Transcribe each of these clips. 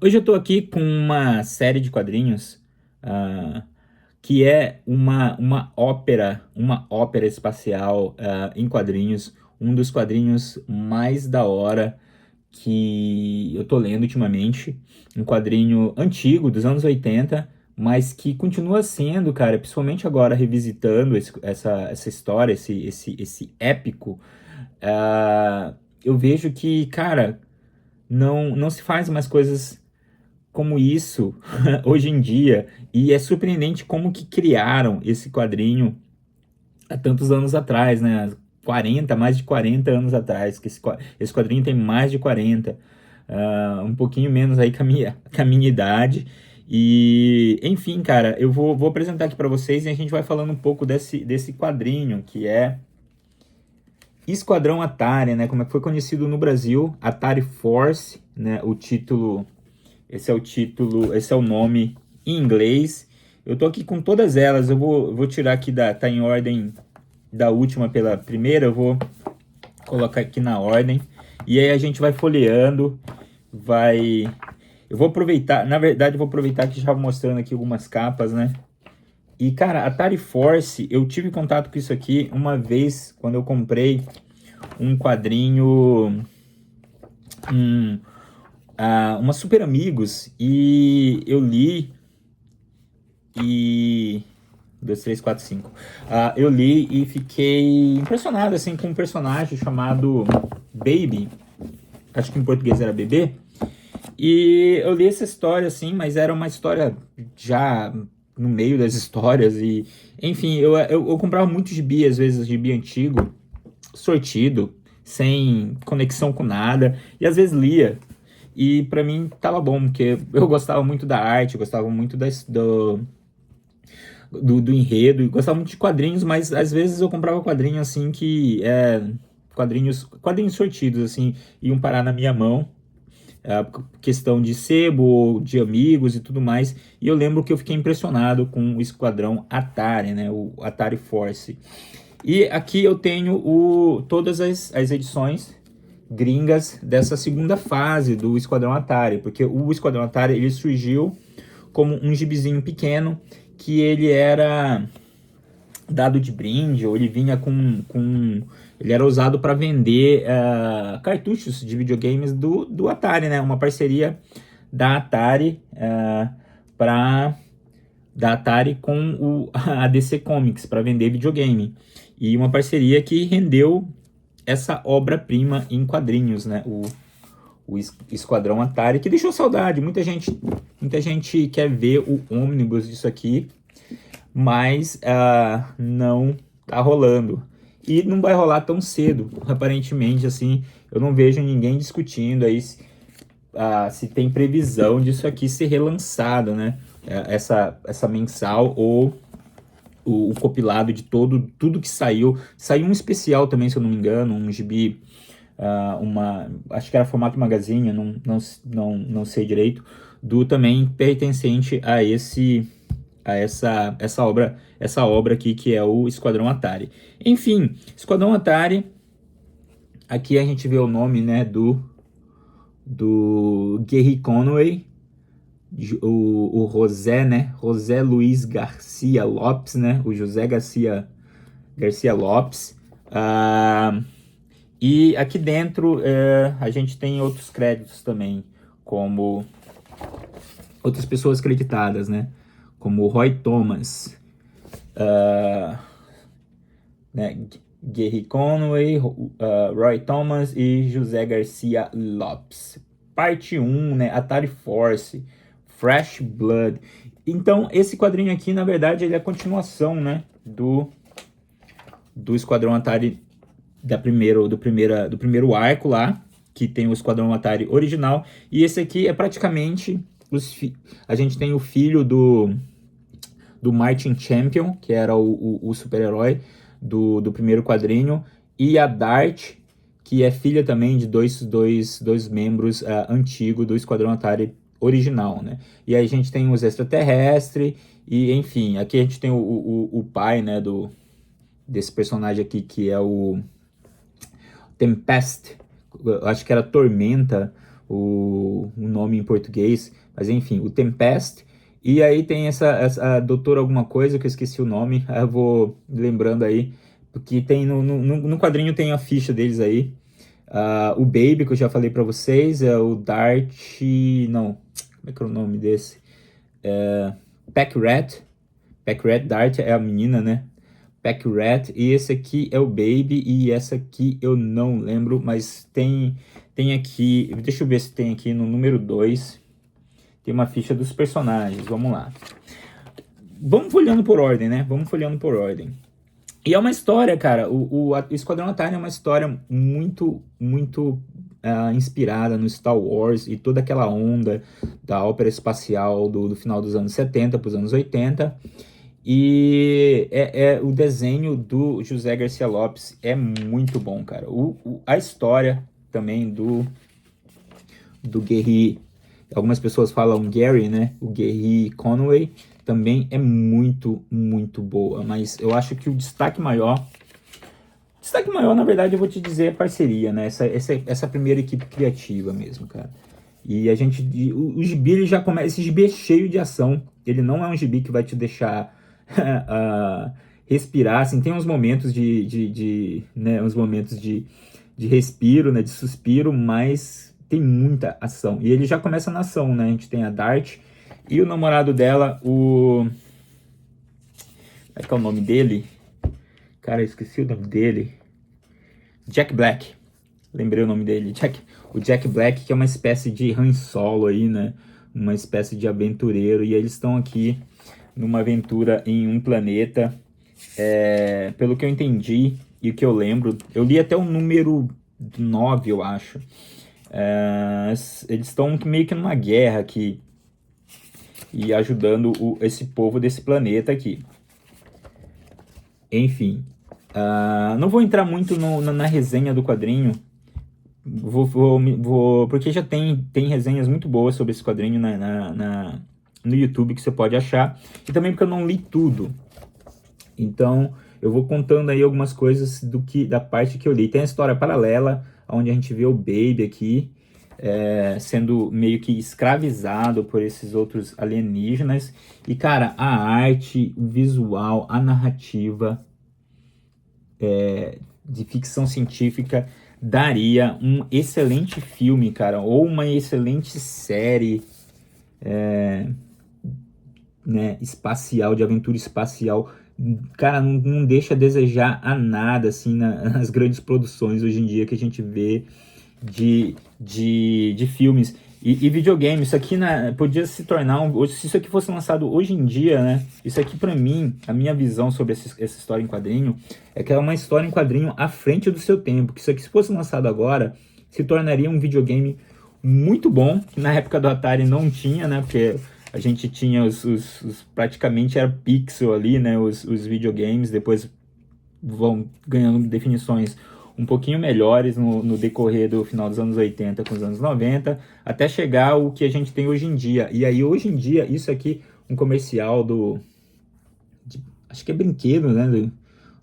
Hoje eu tô aqui com uma série de quadrinhos, ah, que é uma ópera espacial, em quadrinhos, um dos quadrinhos mais da hora que eu tô lendo ultimamente, um quadrinho antigo, dos anos 80, mas que continua sendo, cara, principalmente agora revisitando essa história, esse épico. Eu vejo que, cara, não se faz mais coisas como isso hoje em dia, e é surpreendente como que criaram esse quadrinho há tantos anos atrás, né? 40, mais de 40 anos atrás, que esse quadrinho tem mais de 40, um pouquinho menos aí com a minha idade. E, enfim, cara, vou apresentar aqui para vocês e a gente vai falando um pouco desse quadrinho, que é Esquadrão Atari, né? Como é que foi conhecido no Brasil, Atari Force, né? Esse é o nome em inglês. Eu tô aqui com todas elas. Eu vou tirar aqui tá em ordem da última pela primeira. Eu vou colocar aqui na ordem. E aí a gente vai folheando, vai. Eu vou aproveitar, na verdade, eu vou aproveitar que já vou mostrando aqui algumas capas, né? E cara, Atari Force, eu tive contato com isso aqui uma vez quando eu comprei um quadrinho, um, uma Super Amigos, e eu li e 2, 3, 4, 5. Eu li e fiquei impressionado assim com um personagem chamado Baby. Acho que em português era bebê. E eu li essa história assim, mas era uma história já no meio das histórias. E enfim, eu comprava muito gibi, às vezes gibi antigo, sortido, sem conexão com nada, e às vezes lia. E pra mim tava bom, porque eu gostava muito da arte, eu gostava muito do enredo, e gostava muito de quadrinhos, mas às vezes eu comprava quadrinho assim quadrinhos sortidos assim, iam parar na minha mão, questão de sebo, de amigos e tudo mais. E eu lembro que eu fiquei impressionado com o Esquadrão Atari, né, o Atari Force. E aqui eu tenho todas as edições gringas dessa segunda fase do Esquadrão Atari, porque o Esquadrão Atari ele surgiu como um gibizinho pequeno que ele era dado de brinde, ou ele vinha ele era usado para vender cartuchos de videogames do Atari, né? Uma parceria da Atari para da Atari com a DC Comics para vender videogame. E uma parceria que rendeu essa obra-prima em quadrinhos, né? O Esquadrão Atari, que deixou saudade. Muita gente quer ver o ônibus disso aqui, mas não tá rolando. E não vai rolar tão cedo, aparentemente, assim, eu não vejo ninguém discutindo aí se tem previsão disso aqui ser relançado, né? Essa mensal ou o compilado de tudo que saiu. Saiu um especial também, se eu não me engano, um gibi, acho que era formato magazine, não sei direito, do também pertencente essa obra aqui que é o Esquadrão Atari. Enfim, Esquadrão Atari, aqui a gente vê o nome, né, do Gerry Conway, o José, né, José Luiz Garcia Lopes, né, o José Garcia Lopes. E aqui dentro a gente tem outros créditos também, como outras pessoas creditadas, né, como Roy Thomas, né, Gerry Conway, Roy Thomas e José Garcia Lopes. Parte 1, né, Atari Force, Fresh Blood. Então, esse quadrinho aqui, na verdade, ele é a continuação, né, do Esquadrão Atari do primeiro arco lá, que tem o Esquadrão Atari original. E esse aqui é praticamente a gente tem o filho do Martin Champion, que era o super-herói do primeiro quadrinho, e a Dart, que é filha também de dois membros antigos do Esquadrão Atari original, né? E aí a gente tem os extraterrestres, e enfim, aqui a gente tem o pai, né, desse personagem aqui, que é o Tempest, eu acho que era Tormenta, o nome em português, mas enfim, o Tempest. E aí tem essa doutora alguma coisa, que eu esqueci o nome, eu vou lembrando aí, porque tem no quadrinho tem a ficha deles aí. O Baby, que eu já falei pra vocês, é o Dart... Não, como é que é o nome desse? Pack-Rat. Pack-Rat, Dart é a menina, né? Pack-Rat, e esse aqui é o Baby, e essa aqui eu não lembro, mas tem aqui... Deixa eu ver se tem aqui no número 2. Tem uma ficha dos personagens, vamos lá. Vamos folheando por ordem, né? Vamos folheando por ordem. E é uma história, cara, o Esquadrão Atari é uma história muito inspirada no Star Wars e toda aquela onda da ópera espacial do final dos anos 70 para os anos 80. E o desenho do José Garcia Lopes é muito bom, cara. A história também do Gerry, algumas pessoas falam Gary, né? O Gerry Conway também é muito boa, mas eu acho que o destaque maior, na verdade, eu vou te dizer, é parceria, né? Essa primeira equipe criativa mesmo, cara. E o gibi, ele já começa, esse gibi é cheio de ação, ele não é um gibi que vai te deixar respirar, assim, tem uns momentos né, uns momentos de respiro, né, de suspiro, mas tem muita ação. E ele já começa na ação, né? A gente tem a Dart e o namorado dela, como é que é o nome dele? Cara, eu esqueci o nome dele. Jack Black. Lembrei o nome dele. O Jack Black, que é uma espécie de Han Solo aí, né? Uma espécie de aventureiro. E eles estão aqui numa aventura em um planeta. Pelo que eu entendi e o que eu lembro, eu li até o número 9, eu acho. Eles estão meio que numa guerra aqui e ajudando esse povo desse planeta aqui. Enfim, não vou entrar muito na resenha do quadrinho, porque já tem resenhas muito boas sobre esse quadrinho no YouTube que você pode achar, e também porque eu não li tudo. Então, eu vou contando aí algumas coisas da parte que eu li. Tem a história paralela, onde a gente vê o Baby aqui, sendo meio que escravizado por esses outros alienígenas. E, cara, a arte, o visual, a narrativa de ficção científica daria um excelente filme, cara, ou uma excelente série né, espacial, de aventura espacial. Cara, não deixa a desejar a nada, assim, nas grandes produções hoje em dia que a gente vê de filmes e videogame. Isso aqui podia se tornar se isso aqui fosse lançado hoje em dia, né? Isso aqui, pra mim, a minha visão sobre essa história em quadrinho é que é uma história em quadrinho à frente do seu tempo. Que isso aqui, se fosse lançado agora, se tornaria um videogame muito bom. Na época do Atari não tinha, né? Porque a gente tinha praticamente era pixel ali, né? Os videogames depois vão ganhando definições um pouquinho melhores no decorrer do final dos anos 80 com os anos 90, até chegar ao que a gente tem hoje em dia. E aí, hoje em dia, isso aqui, um comercial acho que é brinquedo, né?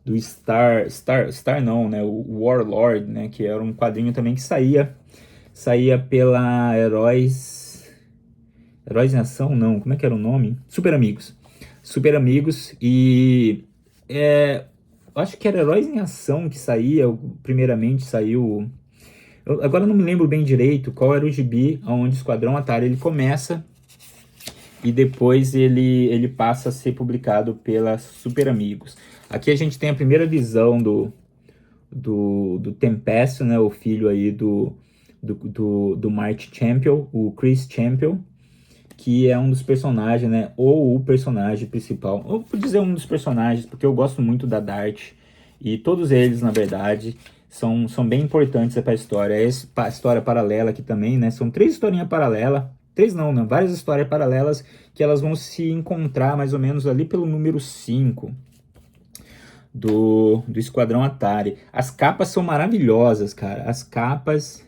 Do Star não, né? O Warlord, né? Que era um quadrinho também que saía pela Heróis em Ação, não, como é que era o nome? Super Amigos, e acho que era Heróis em Ação que primeiramente saiu. Agora não me lembro bem direito qual era o gibi onde o Esquadrão Atari ele começa e depois ele passa a ser publicado pela Super Amigos. Aqui a gente tem a primeira visão do Tempest, né, o filho aí do Mark Champion, o Chris Champion, que é um dos personagens, né, ou o personagem principal. Eu vou dizer um dos personagens, porque eu gosto muito da Dart, e todos eles, na verdade, são bem importantes para a história. A história paralela aqui também, né, são 3 historinhas paralelas, 3 não, né, várias histórias paralelas, que elas vão se encontrar mais ou menos ali pelo número 5 do Esquadrão Atari. As capas são maravilhosas, cara, as capas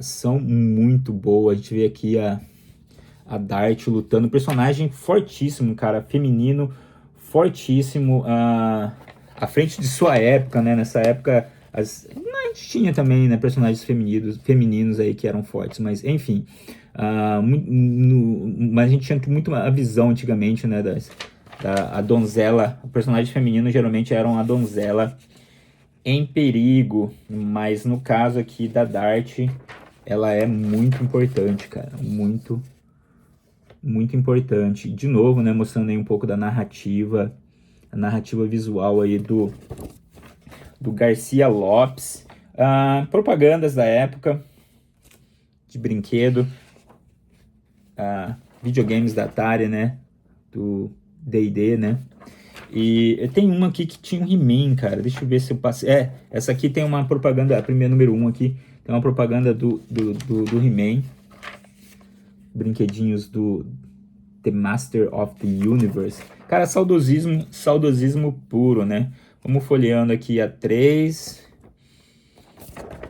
são muito boas. A gente vê aqui a Dart lutando, personagem fortíssimo, cara, feminino, fortíssimo, à frente de sua época, né, nessa época, a tinha também, né, personagens femininos aí que eram fortes, mas enfim. Mas a gente tinha muito a visão antigamente, né, a donzela, o personagem feminino geralmente era uma donzela em perigo, mas no caso aqui da Dart, ela é muito importante, cara, muito, muito importante. De novo, né, mostrando aí um pouco da narrativa, a narrativa visual aí do Garcia Lopes. Propagandas da época de brinquedo, videogames da Atari, né, do D&D, né. E tem uma aqui que tinha um He-Man, cara. Deixa eu ver se eu passei. Essa aqui tem uma propaganda, a primeira número 1 aqui, tem uma propaganda do He-Man. Brinquedinhos do The Master of the Universe. Cara, saudosismo puro, né? Vamos folheando aqui a 3.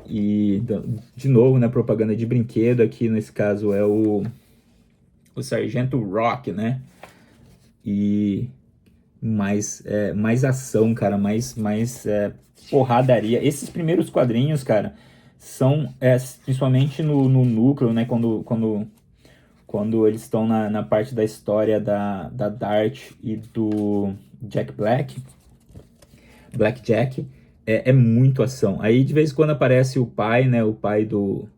E, de novo, né, propaganda de brinquedo. Aqui, nesse caso, é o Sargento Rock, né? E mais ação, cara, mais porradaria. Esses primeiros quadrinhos, cara, são principalmente no núcleo, né, quando eles estão na parte da história da Dart e do Black Jack, é muito ação. Aí de vez em quando aparece o pai, né, o pai do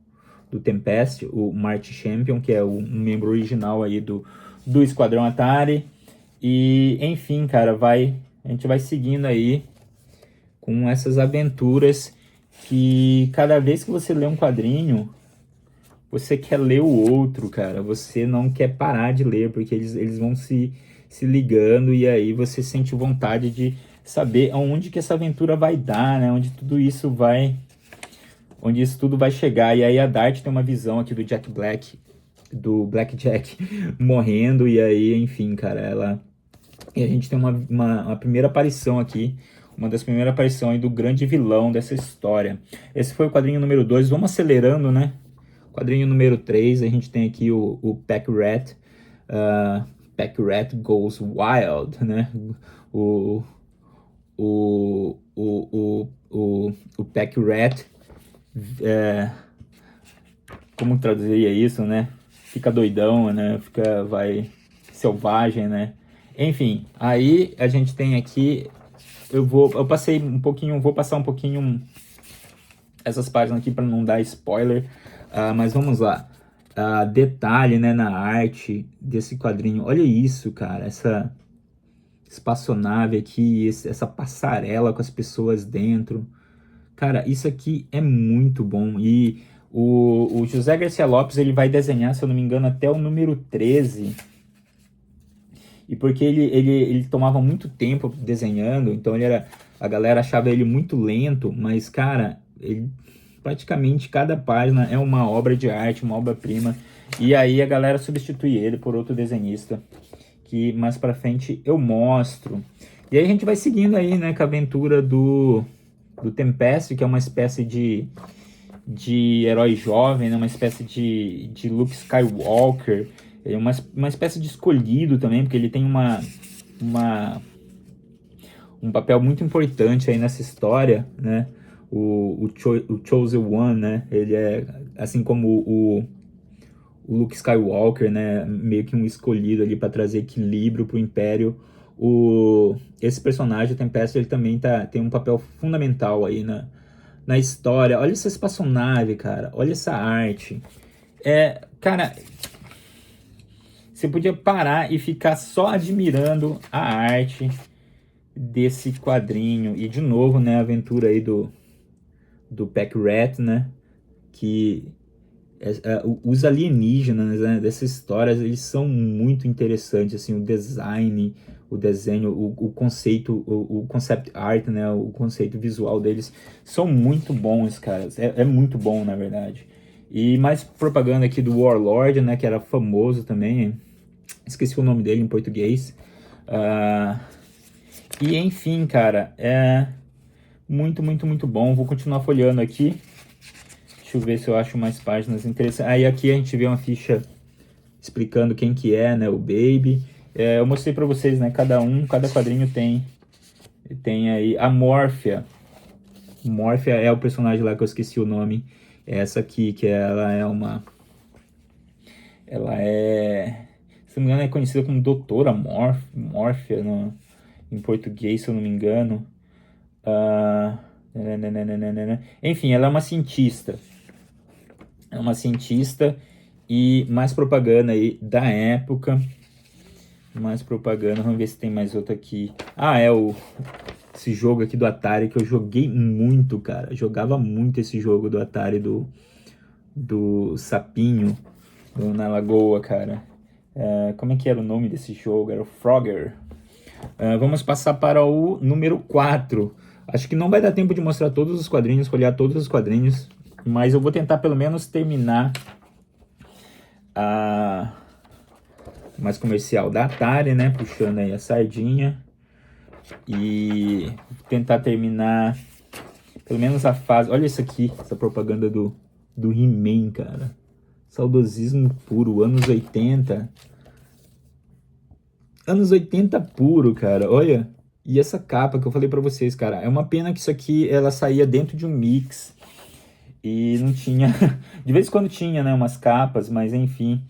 Tempest, o Marty Champion, que é um membro original aí do Esquadrão Atari. E, enfim, cara, a gente vai seguindo aí com essas aventuras que cada vez que você lê um quadrinho, você quer ler o outro, cara. Você não quer parar de ler, porque eles vão se ligando e aí você sente vontade de saber aonde que essa aventura vai dar, né? Onde isso tudo vai chegar. E aí a Dart tem uma visão aqui do Black Jack morrendo, e aí, enfim, cara, e a gente tem uma primeira aparição aqui, uma das primeiras aparições aí do grande vilão dessa história. Esse foi o quadrinho número 2, vamos acelerando, né? Quadrinho número 3, a gente tem aqui o Pack Rat, Pack Rat Goes Wild, né? O Pack Rat, como traduziria isso, né? Fica doidão, né? Vai selvagem, né? Enfim, aí a gente tem aqui, vou passar um pouquinho essas páginas aqui para não dar spoiler, mas vamos lá. Detalhe, né, na arte desse quadrinho, olha isso, cara, essa espaçonave aqui, essa passarela com as pessoas dentro. Cara, isso aqui é muito bom. E o José Garcia Lopes, ele vai desenhar, se eu não me engano, até o número 13. E porque ele tomava muito tempo desenhando, então a galera achava ele muito lento, mas, cara, praticamente cada página é uma obra de arte, uma obra-prima. E aí a galera substitui ele por outro desenhista, que mais pra frente eu mostro. E aí a gente vai seguindo aí, né, com a aventura do Tempest, que é uma espécie de herói jovem, né, uma espécie de Luke Skywalker. É uma espécie de escolhido também, porque ele tem um papel muito importante aí nessa história, né? O Chosen One, né? Ele é, assim como o Luke Skywalker, né? Meio que um escolhido ali para trazer equilíbrio pro Império. Esse personagem, o Tempest, ele também tem um papel fundamental aí na história. Olha essa espaçonave, cara. Olha essa arte. Cara, você podia parar e ficar só admirando a arte desse quadrinho. E de novo, né, a aventura aí do Pack Rat, né, que os alienígenas, né, dessas histórias, eles são muito interessantes, assim, o design, o desenho, o conceito, o concept art, né, o conceito visual deles são muito bons, cara. É muito bom, na verdade. E mais propaganda aqui do Warlord, né, que era famoso também. Esqueci o nome dele em português. E enfim, cara, é muito, muito, muito bom. Vou continuar folheando aqui. Deixa eu ver se eu acho mais páginas interessantes. Aí aqui a gente vê uma ficha explicando quem que é, né, o Baby. Eu mostrei pra vocês, né, cada quadrinho tem aí a Morphia. Morphia é o personagem lá que eu esqueci o nome. É essa aqui, que ela é uma... Ela é... Se não me engano, é conhecida como Doutora Morphia em português, se eu não me engano. Ah, nananana. Enfim, ela é uma cientista. É uma cientista e mais propaganda aí da época. Mais propaganda. Vamos ver se tem mais outra aqui. Ah, esse jogo aqui do Atari que eu joguei muito, cara. Jogava muito esse jogo do Atari do sapinho na lagoa, cara. Como é que era o nome desse jogo? Era o Frogger. Vamos passar para o número 4. Acho que não vai dar tempo de mostrar todos os quadrinhos, folhear todos os quadrinhos, mas eu vou tentar pelo menos terminar a mais comercial da Atari, né? Puxando aí a sardinha. E tentar terminar pelo menos a fase. Olha isso aqui, essa propaganda do He-Man, cara. Saudosismo puro, anos 80. Anos 80 puro, cara, olha. E essa capa que eu falei pra vocês, cara, é uma pena que isso aqui, ela saía dentro de um mix. E não tinha... De vez em quando tinha, né, umas capas, mas enfim.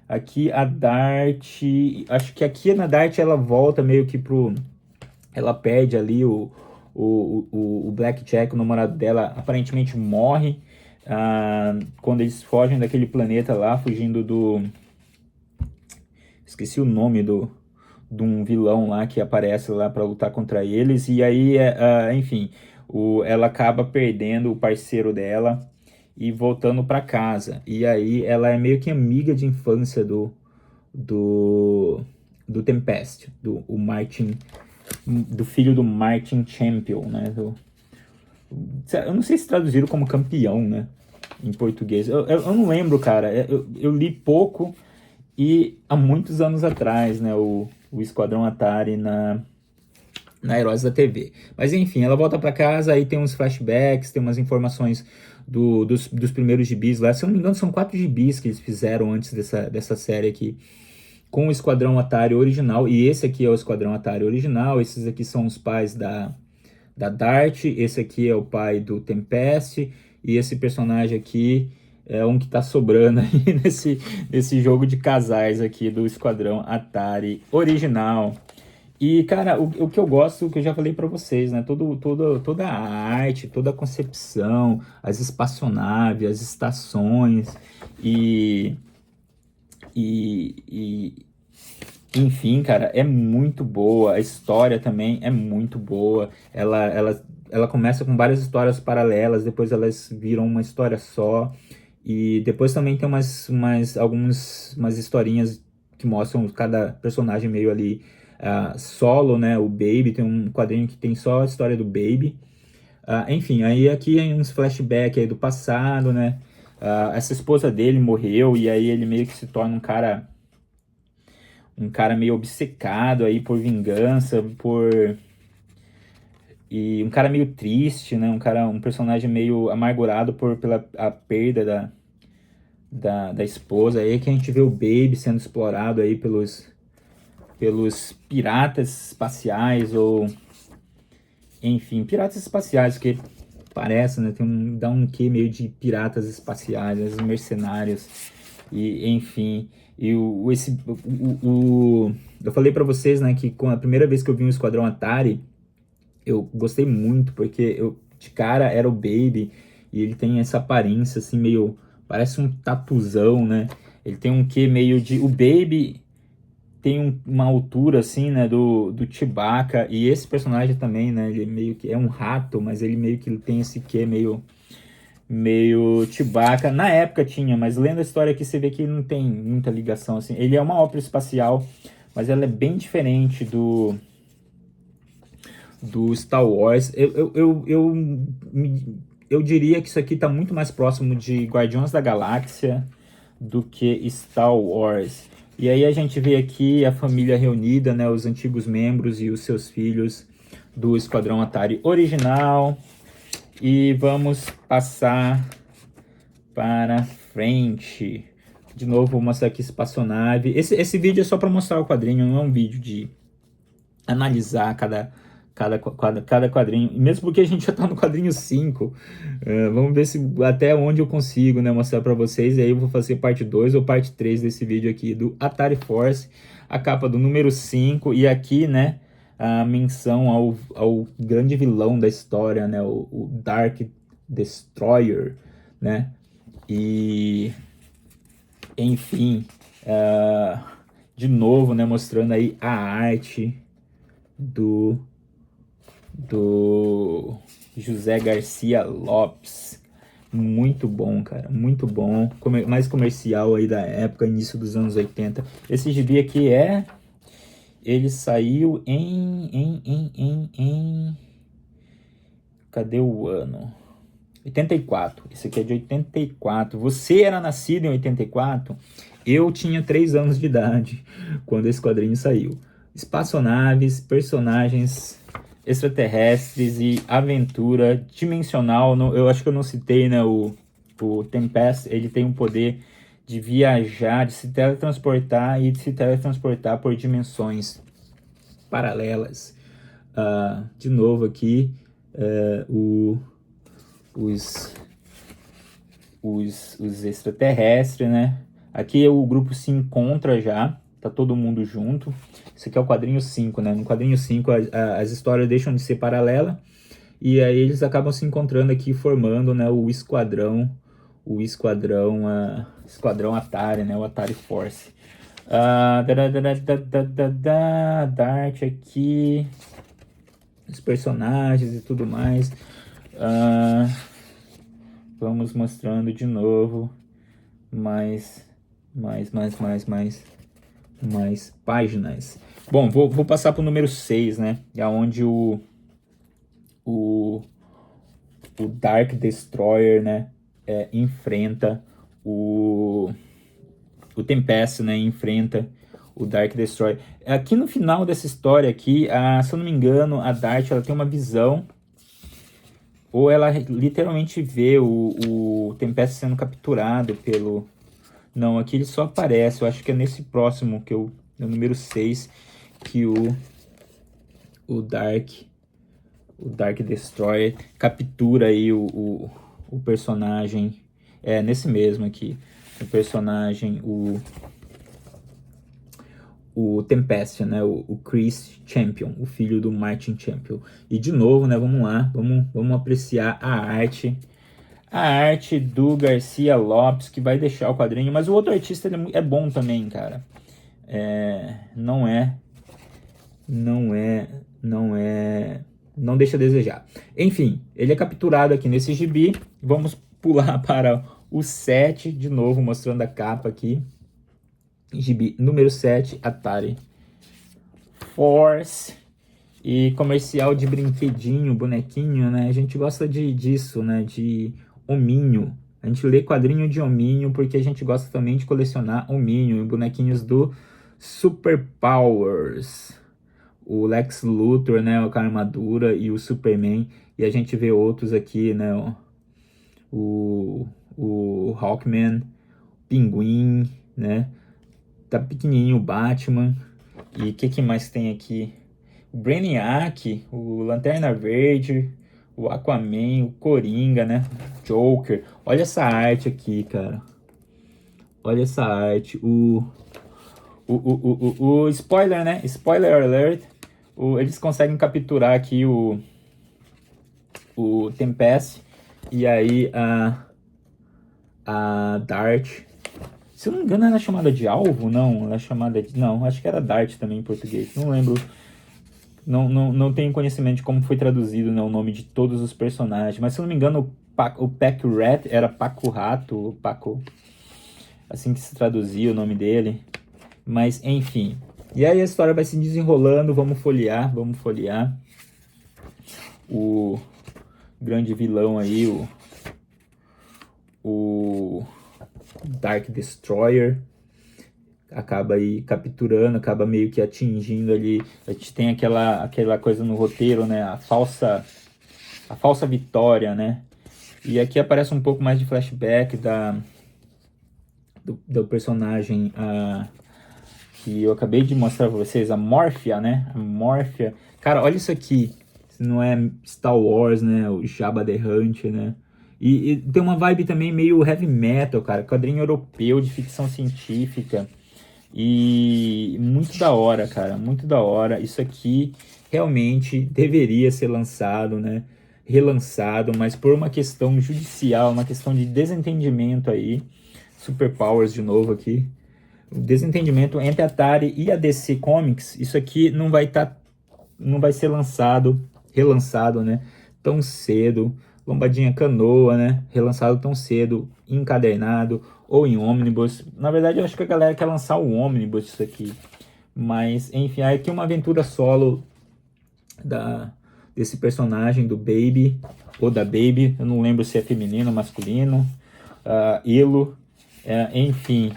Aqui a Dart... Acho que aqui na Dart ela volta meio que pro... Ela perde ali o Blackjack, o namorado dela, aparentemente morre. Quando eles fogem daquele planeta lá, fugindo do... Esqueci o nome de um vilão lá que aparece lá para lutar contra eles. E aí, enfim, ela acaba perdendo o parceiro dela e voltando para casa. E aí ela é meio que amiga de infância do Tempest, o Martin, do filho do Martin Champion, né? Eu não sei se traduziram como campeão, né? Em português. Eu não lembro, cara. Eu li pouco e há muitos anos atrás, né? O Esquadrão Atari na Heróis da TV. Mas enfim, ela volta para casa, aí tem uns flashbacks, tem umas informações dos primeiros gibis lá. Se eu não me engano, são 4 gibis que eles fizeram antes dessa série aqui, com o Esquadrão Atari original. E esse aqui é o Esquadrão Atari original. Esses aqui são os pais da Dart. Esse aqui é o pai do Tempest. E esse personagem aqui é um que tá sobrando aí nesse jogo de casais aqui do Esquadrão Atari original. E, cara, o que eu gosto, que eu já falei pra vocês, né? Toda a arte, toda a concepção, as espaçonaves, as estações e enfim, cara, é muito boa. A história também é muito boa. Ela começa com várias histórias paralelas, depois elas viram uma história só. E depois também tem umas historinhas que mostram cada personagem meio ali solo, né? O Baby, tem um quadrinho que tem só a história do Baby. Enfim, aí aqui tem uns flashbacks aí do passado, né? Essa esposa dele morreu e aí ele meio que se torna um cara meio obcecado aí por vingança, e um cara meio triste, né? Um personagem meio amargurado pela a perda da esposa. Aí que a gente vê o Baby sendo explorado aí pelos piratas espaciais, ou enfim, piratas espaciais, que parece, né? Dá um quê meio de piratas espaciais, os mercenários, e enfim. E eu falei pra vocês, né, que com a primeira vez que eu vi um Esquadrão Atari, eu gostei muito, porque de cara era o Baby, e ele tem essa aparência assim, meio, parece um tatuzão, né? Ele tem um quê meio de... O Baby tem uma altura assim, né, do Chewbacca, e esse personagem também, né, ele meio que é um rato, mas ele meio que tem esse quê meio Chewbacca. Na época tinha, mas lendo a história aqui você vê que não tem muita ligação assim. Ele é uma ópera espacial, mas ela é bem diferente do Star Wars. Eu diria que isso aqui tá muito mais próximo de Guardiões da Galáxia do que Star Wars. E aí a gente vê aqui a família reunida, né, os antigos membros e os seus filhos do Esquadrão Atari original. E vamos passar para frente. De novo, vou mostrar aqui espaçonave. Esse vídeo é só para mostrar o quadrinho, não é um vídeo de analisar cada quadrinho, mesmo porque a gente já tá no quadrinho 5. Vamos ver se até onde eu consigo, né, mostrar para vocês, e aí eu vou fazer parte 2 ou parte 3 desse vídeo aqui do Atari Force, a capa do número 5, e aqui, né, a menção ao grande vilão da história, né, o Dark Destroyer, né, e enfim, de novo, né, mostrando aí a arte do José Garcia Lopes. Muito bom, cara, muito bom. Mais comercial aí da época, início dos anos 80. Esse gibi aqui ele saiu cadê o ano? 84. Esse aqui é de 84. Você era nascido em 84? Eu tinha 3 anos de idade quando esse quadrinho saiu. Espaçonaves, personagens extraterrestres e aventura dimensional. Eu acho que eu não citei, né? O Tempest, ele tem o poder de viajar, de se teletransportar e de se teletransportar por dimensões paralelas. De novo aqui, os extraterrestres, né? Aqui o grupo se encontra já, tá todo mundo junto. Esse aqui é o quadrinho 5, né? No quadrinho 5 as histórias deixam de ser paralelas e aí eles acabam se encontrando aqui formando, né, esquadrão Atari, né? O Atari Force. Da arte aqui, os personagens e tudo mais. Vamos mostrando de novo mais páginas. Bom, vou passar para o número 6, né? É onde o Dark Destroyer, né? Enfrenta o Tempest, né? Enfrenta o Dark Destroyer. Aqui no final dessa história aqui, se eu não me engano, a Dart ela tem uma visão, ou ela literalmente vê o Tempest sendo capturado pelo... Não, aqui ele só aparece. Eu acho que é nesse próximo, no número 6, que o Dark Destroyer captura aí o personagem. É, nesse mesmo aqui. O personagem, o Tempest, né? O Chris Champion, o filho do Martin Champion. E de novo, né? Vamos lá, vamos apreciar a arte do Garcia Lopes, que vai deixar o quadrinho. Mas o outro artista ele é bom também, cara. Não deixa a desejar. Enfim, ele é capturado aqui nesse gibi. Vamos pular para o 7, de novo, mostrando a capa aqui. Gibi número 7, Atari Force. E comercial de brinquedinho, bonequinho, né? A gente gosta disso, né? De hominho. A gente lê quadrinho de hominho porque a gente gosta também de colecionar hominho e bonequinhos do Super Powers. O Lex Luthor, né? Com a armadura, e o Superman. E a gente vê outros aqui, né? O Hawkman, Pinguim, né? Tá pequenininho o Batman. E o que mais tem aqui? O Brainiac, o Lanterna Verde, o Aquaman, o Coringa, né? Joker. Olha essa arte aqui, cara. Olha essa arte. O spoiler, né? Spoiler alert. Eles conseguem capturar aqui o Tempest. E aí a Dart. Se eu não me engano, ela é chamada de alvo? Não, ela é chamada de... Não, acho que era Dart também em português. Não lembro. Não tenho conhecimento de como foi traduzido, né, o nome de todos os personagens. Mas se eu não me engano, o Pack Rat era Paco Rato, Paco... Assim que se traduzia o nome dele. Mas, enfim. E aí a história vai se desenrolando. Vamos folhear. O grande vilão aí, o Dark Destroyer, acaba aí capturando, acaba meio que atingindo ali. A gente tem aquela coisa no roteiro, né? A falsa vitória, né? E aqui aparece um pouco mais de flashback do personagem que eu acabei de mostrar pra vocês, a Morphia, né? A Morphia. Cara, olha isso aqui. se não é Star Wars, né? O Jabba the Hutt, né? E tem uma vibe também meio heavy metal, cara. Quadrinho europeu de ficção científica. E muito da hora, cara. Muito da hora. Isso aqui realmente deveria ser lançado, né? Relançado, mas por uma questão judicial, uma questão de desentendimento aí. Superpowers de novo aqui. O desentendimento entre a Atari e a DC Comics. Isso aqui não vai ser relançado, né? Tão cedo. Lombadinha Canoa, né? Relançado tão cedo, encadernado ou em ônibus. Na verdade, eu acho que a galera quer lançar o ônibus isso aqui. Mas, enfim, aí aqui uma aventura solo desse personagem, do Baby, ou da Baby. Eu não lembro se é feminino ou masculino. Ilo. Enfim,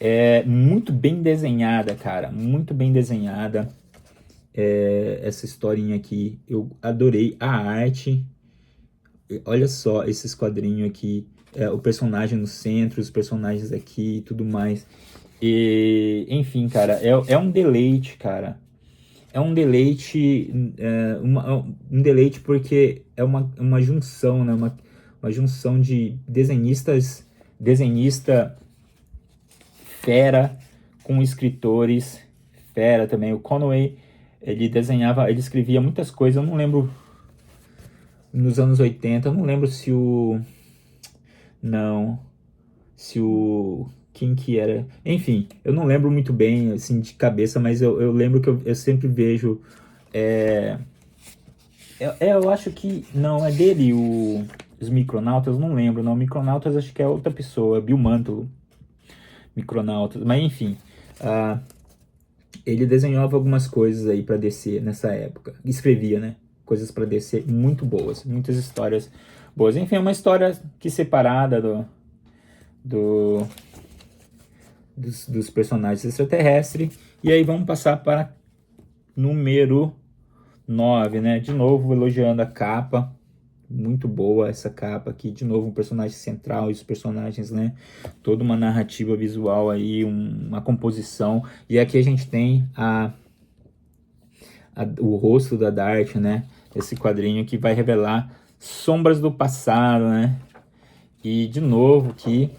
é muito bem desenhada, cara. Muito bem desenhada. Essa historinha aqui. Eu adorei a arte. Olha só esses quadrinhos aqui, o personagem no centro, os personagens aqui e tudo mais. E, enfim, cara, é um deleite, cara. É um deleite, um deleite porque é uma junção, né? Uma junção de desenhista fera com escritores fera também. O Conway, ele escrevia muitas coisas, eu não lembro nos anos 80, eu não lembro se o... Não. Se o... Quem que era? Enfim, eu não lembro muito bem, assim, de cabeça, mas eu lembro que eu sempre vejo... eu acho que... Não, é dele, os Micronautas, não lembro, não. Micronautas acho que é outra pessoa, Bill Mantlo. Micronautas, mas enfim. Ele desenhava algumas coisas aí pra DC nessa época. Escrevia, né? Coisas pra DC muito boas, muitas histórias boas. Enfim, é uma história que separada dos personagens extraterrestres. E aí vamos passar para número 9, né? De novo elogiando a capa. Muito boa essa capa aqui. De novo um personagem central e os personagens, né? Toda uma narrativa visual aí, uma composição. E aqui a gente tem o rosto da Dart, né? Esse quadrinho que vai revelar sombras do passado, né? E de novo aqui,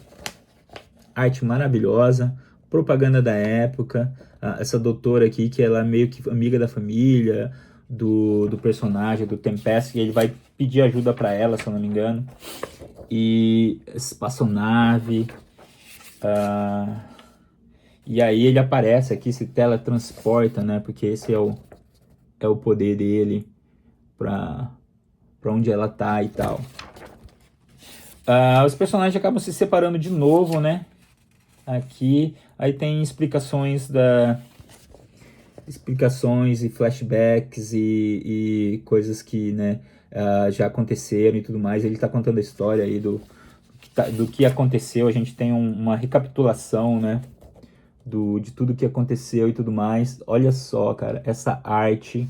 arte maravilhosa, propaganda da época, essa doutora aqui que ela é meio que amiga da família, do personagem, do Tempest, e ele vai pedir ajuda para ela, se eu não me engano. E espaçonave, e aí ele aparece aqui, se teletransporta, né? Porque esse é o poder dele para onde ela tá e tal. Os personagens acabam se separando de novo, né? Aqui, aí tem explicações e flashbacks e coisas que, né, já aconteceram e tudo mais. Ele tá contando a história aí do que aconteceu. A gente tem uma recapitulação, né, de tudo que aconteceu e tudo mais. Olha só, cara, essa arte.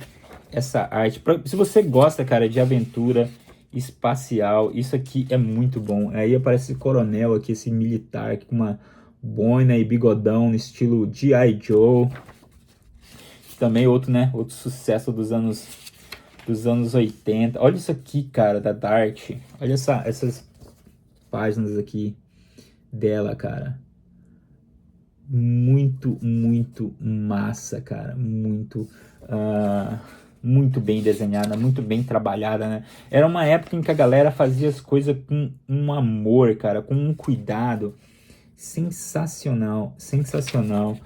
Se você gosta, cara, de aventura espacial, isso aqui é muito bom. Aí aparece esse coronel aqui, esse militar aqui com uma boina e bigodão no estilo G.I. Joe. Também outro, né? Outro sucesso dos anos 80. Olha isso aqui, cara, da Dart. Olha essas páginas aqui dela, cara. Muito, muito massa, cara. Muito bem desenhada, muito bem trabalhada, né? Era uma época em que a galera fazia as coisas com um amor, cara, com um cuidado sensacional, sensacional.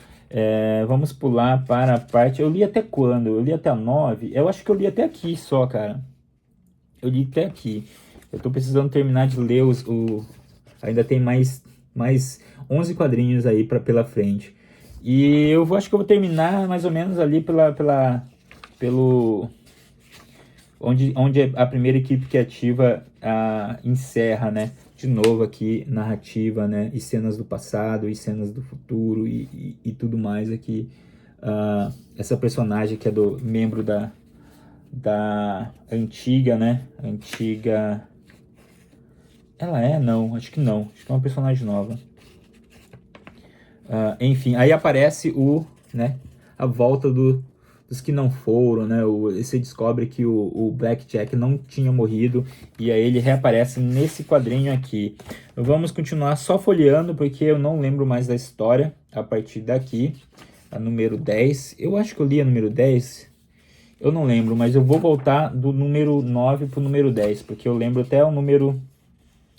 Vamos pular para a parte... Eu li até quando? Eu li até a 9? Eu acho que eu li até aqui só, cara. Eu li até aqui. Eu tô precisando terminar de ler ainda tem mais 11 quadrinhos aí pela frente. E acho que eu vou terminar mais ou menos ali pelo... Onde a primeira equipe criativa encerra, né? De novo aqui, narrativa, né? E cenas do passado, e cenas do futuro, e tudo mais aqui. Essa personagem que é do membro da antiga, né? Antiga... Ela é? Não, acho que não. Acho que é uma personagem nova. Enfim, aí aparece né? A volta dos dos que não foram, né? Você descobre que o Blackjack não tinha morrido e aí ele reaparece nesse quadrinho aqui. Vamos continuar só folheando porque eu não lembro mais da história a partir daqui. A número 10. Eu acho que eu li a número 10. Eu não lembro, mas eu vou voltar do número 9 pro número 10, porque eu lembro até o número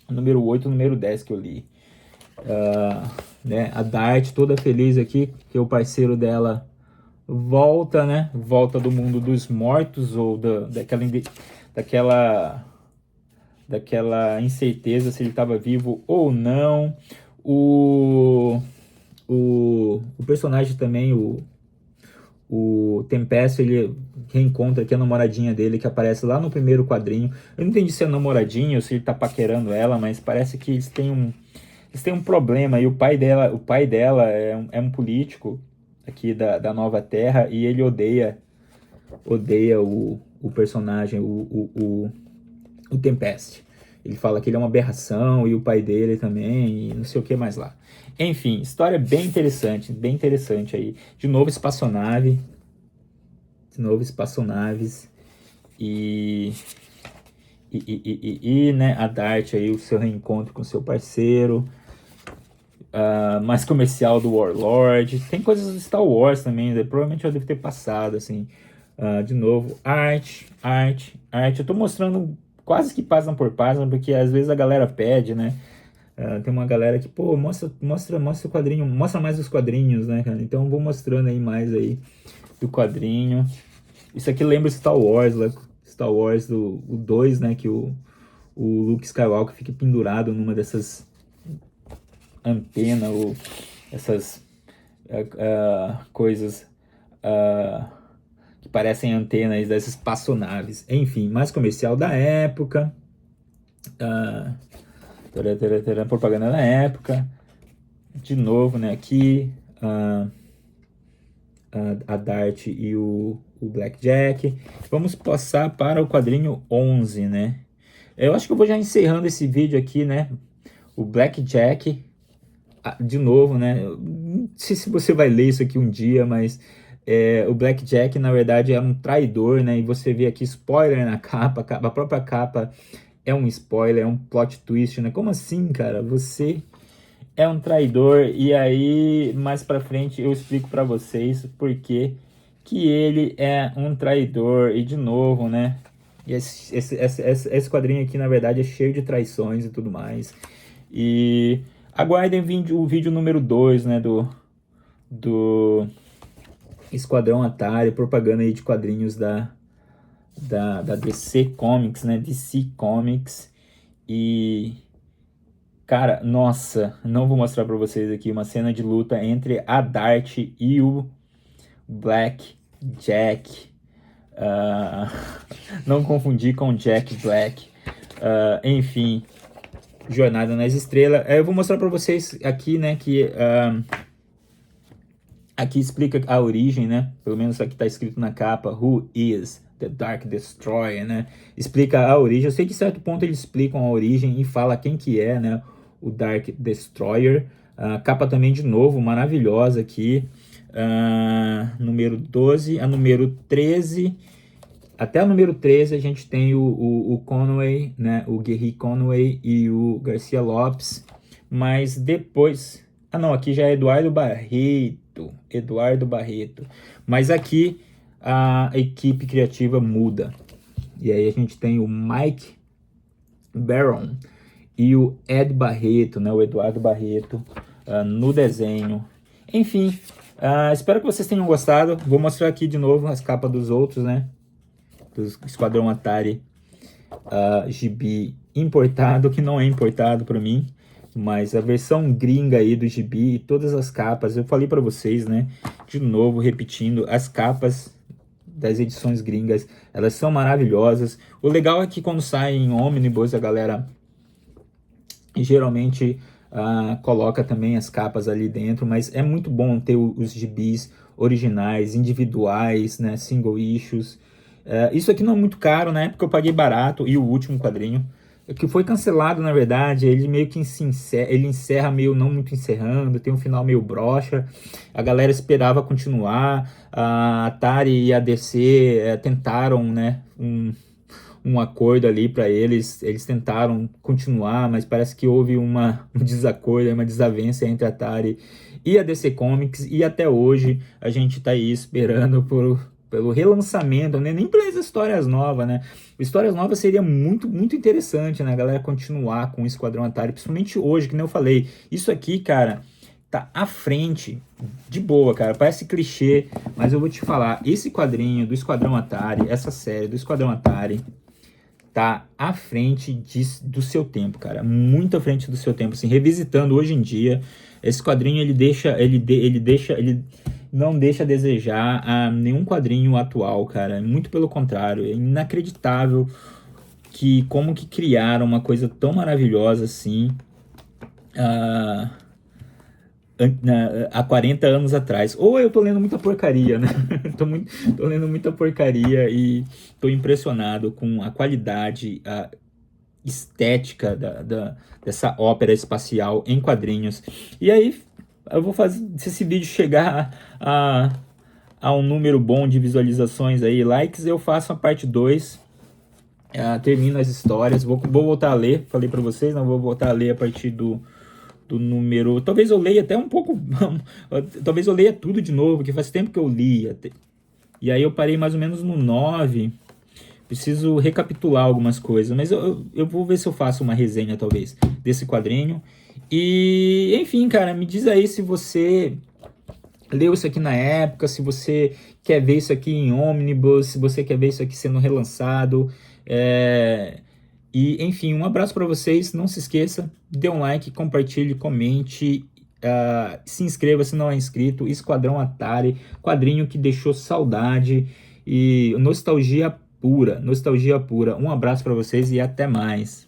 8 e o número 10 que eu li. Né, a Dart toda feliz aqui, que o parceiro dela volta, né? Volta do mundo dos mortos, ou daquela incerteza se ele estava vivo ou não. O personagem também, o Tempest, ele reencontra aqui a namoradinha dele, que aparece lá no primeiro quadrinho. Eu não entendi se é namoradinha ou se ele tá paquerando ela, mas parece que eles têm um problema. E o pai dela é um político aqui da Nova Terra, e ele odeia o personagem, o Tempest. Ele fala que ele é uma aberração, e o pai dele também, e não sei o que mais lá. Enfim, história bem interessante aí. De novo espaçonaves. Né, a Dart aí, o seu reencontro com seu parceiro. Mais comercial do Warlord. Tem coisas do Star Wars também, né? Provavelmente eu devo ter passado, assim. De novo, arte. Eu tô mostrando quase que página por página, porque às vezes a galera pede, né? Tem uma galera que, pô, mostra o quadrinho, mostra mais os quadrinhos, né, cara? Então eu vou mostrando aí mais aí do quadrinho. Isso aqui lembra Star Wars, Star Wars o 2, né? Que o Luke Skywalker fica pendurado numa dessas antenas, ou essas coisas que parecem antenas dessas espaçonaves. Enfim, mais comercial da época. Propaganda da época. De novo, né? Aqui a Dart e o Blackjack. Vamos passar para o quadrinho 11, né? Eu acho que eu vou já encerrando esse vídeo aqui, né? O Blackjack, de novo, né? Não sei se você vai ler isso aqui um dia, mas o Blackjack, na verdade, é um traidor, né? E você vê aqui spoiler na capa, a própria capa é um spoiler, é um plot twist, né? Como assim, cara? Você é um traidor. E aí, mais pra frente, eu explico pra vocês por que ele é um traidor. E de novo, né? E esse quadrinho aqui, na verdade, é cheio de traições e tudo mais. E aguardem o vídeo número 2, né? Do Esquadrão Atari, propaganda aí de quadrinhos da DC Comics, né? DC Comics. E cara, nossa, não vou mostrar pra vocês aqui uma cena de luta entre a Dart e o Blackjack. Não confundir com Jack Black. Enfim, Jornada nas Estrelas. Eu vou mostrar pra vocês aqui, né, que aqui explica a origem, né? Pelo menos aqui tá escrito na capa, Who is the Dark Destroyer, né? Explica a origem. Eu sei que em certo ponto eles explicam a origem e fala quem que é, né? O Dark Destroyer. Capa também, de novo, maravilhosa aqui. Número 12, a número 13. Até a número 13 a gente tem o Conway, né? O Gerry Conway e o Garcia Lopes. Mas depois... não, aqui já é Eduardo Barreto. Mas aqui a equipe criativa muda. E aí a gente tem o Mike Baron e o Ed Barreto, né? O Eduardo Barreto no desenho. Enfim, espero que vocês tenham gostado. Vou mostrar aqui de novo as capas dos outros, né? Do Esquadrão Atari gibi importado, que não é importado para mim. Mas a versão gringa aí do gibi e todas as capas, eu falei para vocês, né? De novo, repetindo, as capas das edições gringas, elas são maravilhosas. O legal é que quando sai em ônibus, a galera geralmente coloca também as capas ali dentro, mas é muito bom ter os gibis originais, individuais, né? Single issues. Isso aqui não é muito caro, na época eu paguei barato, e o último quadrinho que foi cancelado, na verdade. Ele meio que ele encerra meio não muito encerrando, tem um final meio broxa. A galera esperava continuar. A Atari e a DC tentaram, né, um acordo ali para eles tentaram continuar, mas parece que houve um desacordo, uma desavença entre a Atari e a DC Comics, e até hoje a gente está aí esperando pelo relançamento, né? Nem pelas histórias novas, né? Histórias novas seria muito, muito interessante, né? A galera continuar com o Esquadrão Atari, principalmente hoje, que nem eu falei. Isso aqui, cara, tá à frente, de boa, cara. Parece clichê, mas eu vou te falar, esse quadrinho do Esquadrão Atari, essa série do Esquadrão Atari, tá à frente do seu tempo, cara. Muito à frente do seu tempo. Assim, revisitando hoje em dia, esse quadrinho ele não deixa a desejar a nenhum quadrinho atual, cara. Muito pelo contrário, é inacreditável que como que criaram uma coisa tão maravilhosa assim. ah, há 40 anos atrás. Ou eu tô lendo muita porcaria, né? Tô lendo muita porcaria e tô impressionado com a qualidade, a estética dessa ópera espacial em quadrinhos. E aí, eu vou fazer, se esse vídeo chegar a um número bom de visualizações aí, likes, eu faço a parte 2. Termino as histórias, vou voltar a ler, falei pra vocês, não vou voltar a ler a partir do número. Talvez eu leia até um pouco. Talvez eu leia tudo de novo, porque faz tempo que eu li. E aí eu parei mais ou menos no 9. Preciso recapitular algumas coisas. Mas eu vou ver se eu faço uma resenha, talvez, desse quadrinho. E, enfim, cara, me diz aí se você leu isso aqui na época, se você quer ver isso aqui em ônibus, se você quer ver isso aqui sendo relançado. E, enfim, um abraço para vocês. Não se esqueça, dê um like, compartilhe, comente, se inscreva se não é inscrito. Esquadrão Atari, quadrinho que deixou saudade e nostalgia pura, nostalgia pura. Um abraço para vocês e até mais.